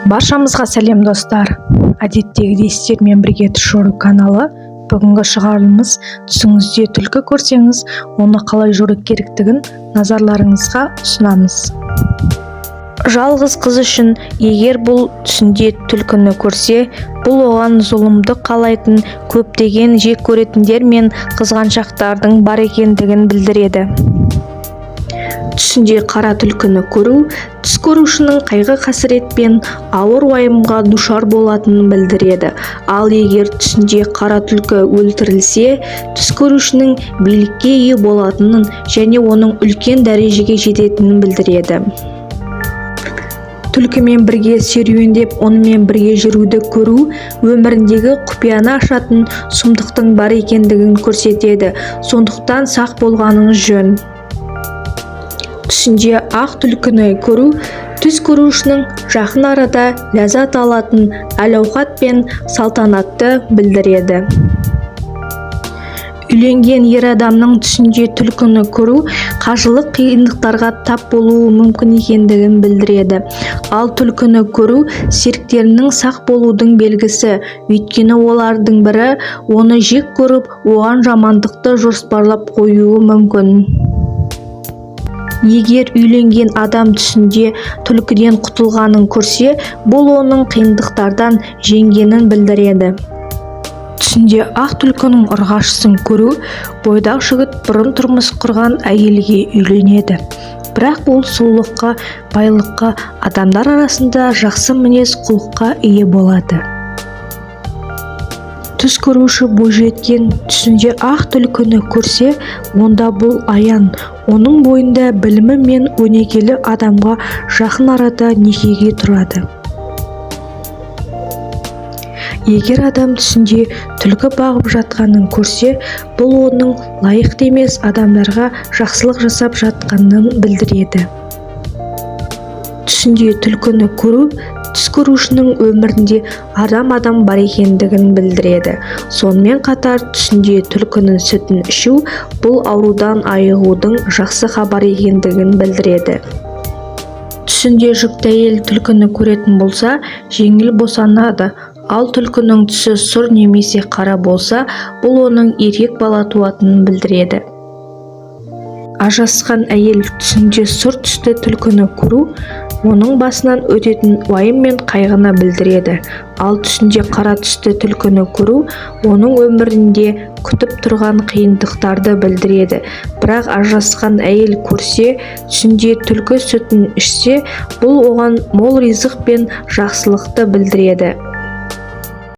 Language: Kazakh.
Баршамызға сәлем достар. Әдеттегідей сіздермен бірге Түс Жору каналы. Бүгінгі шығарылымыз түсіңізде түлкі көрсеңіз, оны қалай жору керектігін назарларыңызға ұсынамыз. Жалғыз қыз үшін егер бұл түсінде түлкіні көрсе, бұл оған зұлымды қалайтын көптеген жек көретіндер мен қызғаншақтардың бар екендігін білдіреді. Түсінде қара түлкіні көру түс көрушінің қайғы-қасірет пен ауыр уайымға душар болатынын білдіреді. Ал егер түсінде қара түлкі өлтірілсе, түс көрушінің билікке ие болатынын және оның үлкен дәрежеге жететінін білдіреді. Түлкімен бірге серуендеп, онымен бірге жүруді көру өміріндегі құпияны ашатын сұмдықтың бар екендігін көрсетеді. Сондықтан сақ болғаныңыз жөн. Түсінде ақ түлкіні көру түс көрушінің жақын арада ләззат алатын әл-ауқат пен салтанатты білдіреді. Үйленген ер адамның түсінде түлкіні көру қажылық қиындықтарға тап болуы мүмкін екендігін білдіреді. Ал түлкіні көру серіктерінің сақ болудың белгісі, өйткені олардың бірі оны жек көріп, оған жамандықты жоспарлап қоюы мүмкін. Егер үйленген адам түсінде түлкіден құтылғанын көрсе, бұл оның қиындықтардан жеңгенін білдіреді. Түсінде ақ түлкінің ұрғашысын көру бойдақ жігіт бұрын тұрмыс құрған әйелге үйленеді. Бірақ бұл сұлулыққа, байлыққа, адамдар арасында жақсы мінез құлыққа ие болады. Түс көруші бойжеткен түсінде ақ түлкіні көрсе, онда бұл аян, оның бойында білімі мен өнегелі адамға жақын арада некеге тұрады. Егер адам түсінде түлкі бағып жатқанын көрсе, бұл оның лайықты емес адамдарға жақсылық жасап жатқанын білдіреді. Түсінде түлкіні көру түс көрушінің өмірінде адам бар екендігін білдіреді. Сонымен қатар түсінде түлкінің сүтін ішу бұл аурудан айығудың жақсы хабар екендігін білдіреді. Түсінде жүкті әйел түлкіні көретін болса, жеңіл босанады. Ал түлкінің түсі сұр немесе қара болса, бұл оның еркек бала туатынын білдіреді. Ажырасқан әйел түсінде сұр түсті түлкіні көру оның басынан өтетін уайым мен қайғыны білдіреді. Ал түсінде қара түсті түлкіні көру оның өмірінде күтіп тұрған қиындықтарды білдіреді. Бірақ ажырасқан әйел көрсе, түсінде түлкі сүтін ішсе, бұл оған мол ризық пен жақсылықты білдіреді.